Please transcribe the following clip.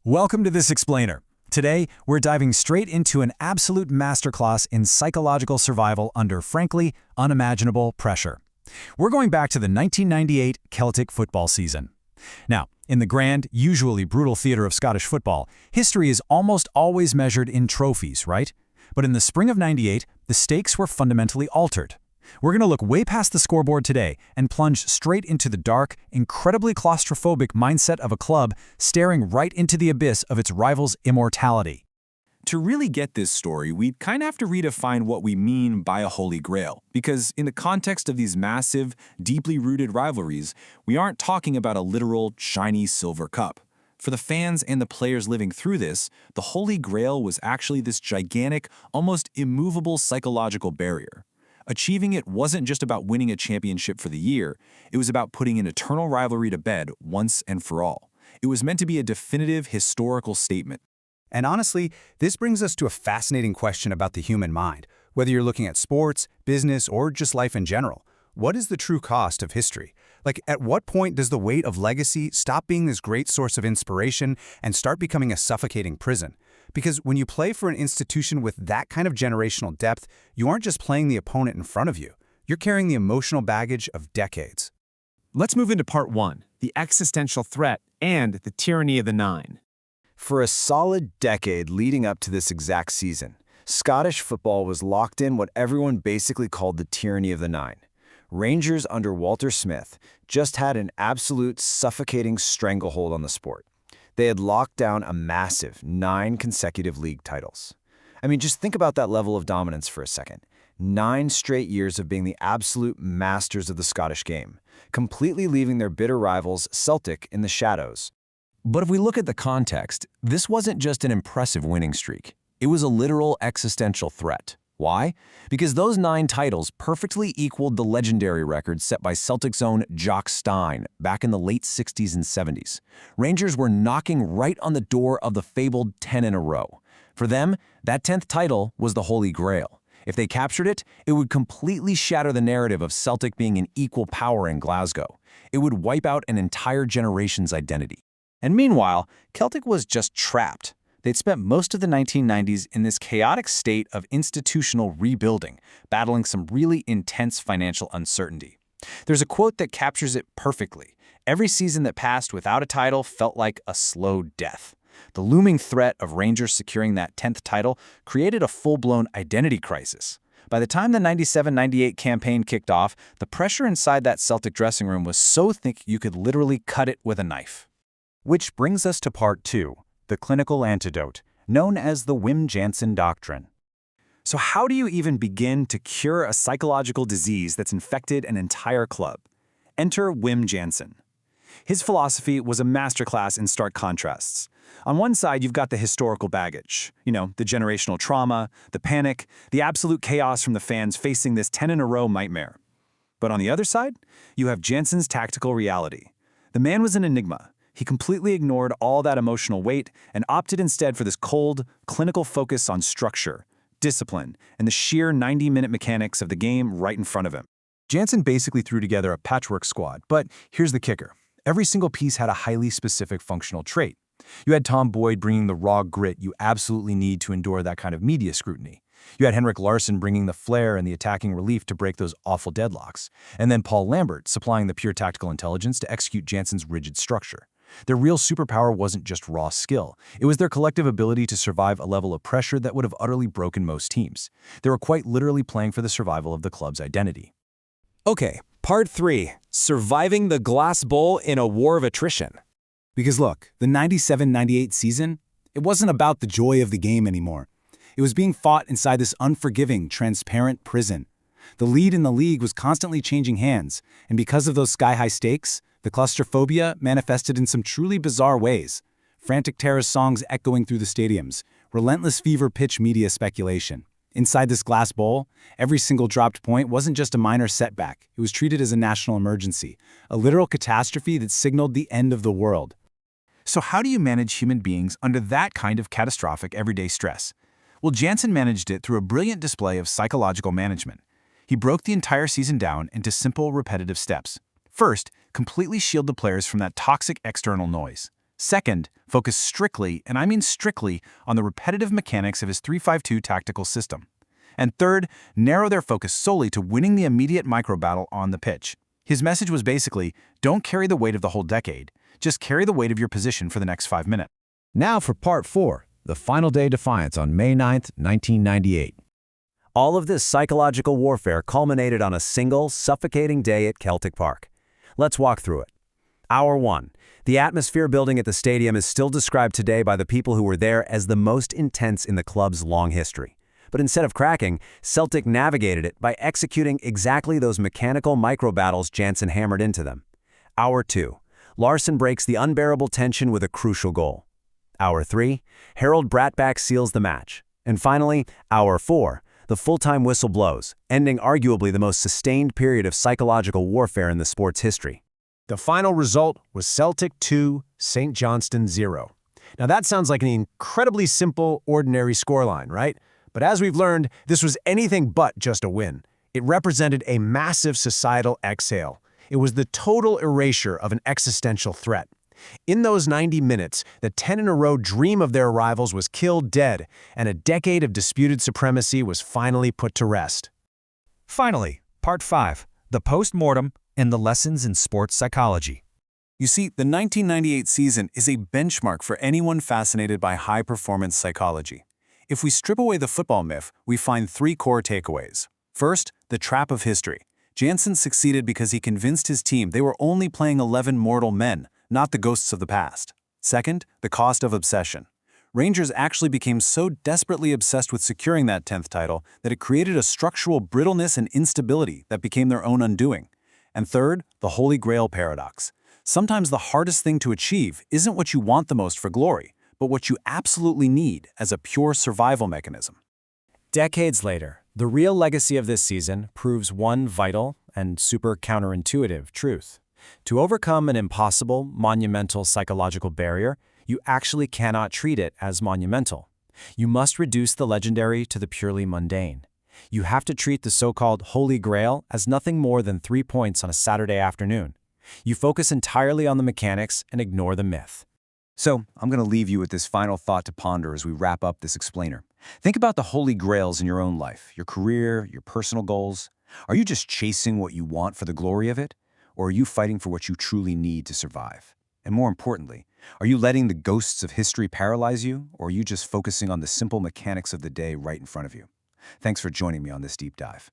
Welcome to this explainer. Today, we're diving straight into an absolute masterclass in psychological survival under, frankly, unimaginable pressure. We're going back to the 1998 Celtic football season. Now, in the grand, usually brutal theater of Scottish football, history is almost always measured in trophies, right? But in the spring of '98, the stakes were fundamentally altered. We're going to look way past the scoreboard today and plunge straight into the dark, incredibly claustrophobic mindset of a club staring right into the abyss of its rival's immortality. To really get this story, we'd kind of have to redefine what we mean by a Holy Grail, because in the context of these massive, deeply rooted rivalries, we aren't talking about a literal, shiny silver cup. For the fans and the players living through this, the Holy Grail was actually this gigantic, almost immovable psychological barrier. Achieving it wasn't just about winning a championship for the year, it was about putting an eternal rivalry to bed once and for all. It was meant to be a definitive historical statement. And honestly, this brings us to a fascinating question about the human mind. Whether you're looking at sports, business, or just life in general, what is the true cost of history? Like, at what point does the weight of legacy stop being this great source of inspiration and start becoming a suffocating prison? Because when you play for an institution with that kind of generational depth, you aren't just playing the opponent in front of you. You're carrying the emotional baggage of decades. Let's move into part one, the existential threat and the tyranny of the nine. For a solid decade leading up to this exact season, Scottish football was locked in what everyone basically called the tyranny of the nine. Rangers under Walter Smith just had an absolute suffocating stranglehold on the sport. They had locked down a massive 9 consecutive league titles. I mean, just think about that level of dominance for a second. 9 straight years of being the absolute masters of the Scottish game, completely leaving their bitter rivals, Celtic, in the shadows. But if we look at the context, this wasn't just an impressive winning streak. It was a literal existential threat. Why? Because those 9 titles perfectly equaled the legendary record set by Celtic's own Jock Stein back in the late 60s and 70s. Rangers were knocking right on the door of the fabled 10 in a row. For them, that 10th title was the Holy Grail. If they captured it, it would completely shatter the narrative of Celtic being an equal power in Glasgow. It would wipe out an entire generation's identity. And meanwhile, Celtic was just trapped. They'd spent most of the 1990s in this chaotic state of institutional rebuilding, battling some really intense financial uncertainty. There's a quote that captures it perfectly. Every season that passed without a title felt like a slow death. The looming threat of Rangers securing that 10th title created a full-blown identity crisis. By the time the 97-98 campaign kicked off, the pressure inside that Celtic dressing room was so thick you could literally cut it with a knife. Which brings us to part 2. The clinical antidote, known as the Wim Jansen doctrine. So how do you even begin to cure a psychological disease that's infected an entire club? Enter Wim Jansen. His philosophy was a masterclass in stark contrasts. On one side, you've got the historical baggage, the generational trauma, the panic, the absolute chaos from the fans facing this 10-in-a-row nightmare. But on the other side, you have Jansen's tactical reality. The man was an enigma. He completely ignored all that emotional weight and opted instead for this cold, clinical focus on structure, discipline, and the sheer 90-minute mechanics of the game right in front of him. Jansen basically threw together a patchwork squad, but here's the kicker. Every single piece had a highly specific functional trait. You had Tom Boyd bringing the raw grit you absolutely need to endure that kind of media scrutiny. You had Henrik Larsson bringing the flair and the attacking relief to break those awful deadlocks. And then Paul Lambert supplying the pure tactical intelligence to execute Jansen's rigid structure. Their real superpower wasn't just raw skill. It was their collective ability to survive a level of pressure that would have utterly broken most teams. They were quite literally playing for the survival of the club's identity. Okay, part 3, surviving the glass bowl in a war of attrition. Because look, the 97-98 season, it wasn't about the joy of the game anymore. It was being fought inside this unforgiving, transparent prison. The lead in the league was constantly changing hands, and because of those sky-high stakes, the claustrophobia manifested in some truly bizarre ways. Frantic terror songs echoing through the stadiums, relentless fever-pitch media speculation. Inside this glass bowl, every single dropped point wasn't just a minor setback. It was treated as a national emergency, a literal catastrophe that signaled the end of the world. So how do you manage human beings under that kind of catastrophic everyday stress? Well, Jansen managed it through a brilliant display of psychological management. He broke the entire season down into simple, repetitive steps. First, completely shield the players from that toxic external noise. Second, focus strictly, and I mean strictly, on the repetitive mechanics of his 3-5-2 tactical system. And third, narrow their focus solely to winning the immediate micro-battle on the pitch. His message was basically, don't carry the weight of the whole decade, just carry the weight of your position for the next 5 minutes. Now for Part 4, the final day defiance on May 9th, 1998. All of this psychological warfare culminated on a single, suffocating day at Celtic Park. Let's walk through it. Hour 1. The atmosphere building at the stadium is still described today by the people who were there as the most intense in the club's long history. But instead of cracking, Celtic navigated it by executing exactly those mechanical micro-battles Jansen hammered into them. Hour 2. Larsson breaks the unbearable tension with a crucial goal. Hour 3. Harold Bratback seals the match. And finally, Hour 4. The full-time whistle blows, ending arguably the most sustained period of psychological warfare in the sport's history. The final result was Celtic 2, St. Johnstone 0. Now that sounds like an incredibly simple, ordinary scoreline, right? But as we've learned, this was anything but just a win. It represented a massive societal exhale. It was the total erasure of an existential threat. In those 90 minutes, the 10-in-a-row dream of their rivals was killed dead, and a decade of disputed supremacy was finally put to rest. Finally, Part 5, the post-mortem and the lessons in sports psychology. You see, the 1998 season is a benchmark for anyone fascinated by high-performance psychology. If we strip away the football myth, we find 3 core takeaways. First, the trap of history. Jansen succeeded because he convinced his team they were only playing 11 mortal men, not the ghosts of the past. Second, the cost of obsession. Rangers actually became so desperately obsessed with securing that 10th title that it created a structural brittleness and instability that became their own undoing. And third, the Holy Grail paradox. Sometimes the hardest thing to achieve isn't what you want the most for glory, but what you absolutely need as a pure survival mechanism. Decades later, the real legacy of this season proves one vital and super counterintuitive truth. To overcome an impossible, monumental psychological barrier, you actually cannot treat it as monumental. You must reduce the legendary to the purely mundane. You have to treat the so-called Holy Grail as nothing more than 3 points on a Saturday afternoon. You focus entirely on the mechanics and ignore the myth. So, I'm going to leave you with this final thought to ponder as we wrap up this explainer. Think about the holy grails in your own life, your career, your personal goals. Are you just chasing what you want for the glory of it? Or are you fighting for what you truly need to survive? And more importantly, are you letting the ghosts of history paralyze you, or are you just focusing on the simple mechanics of the day right in front of you? Thanks for joining me on this deep dive.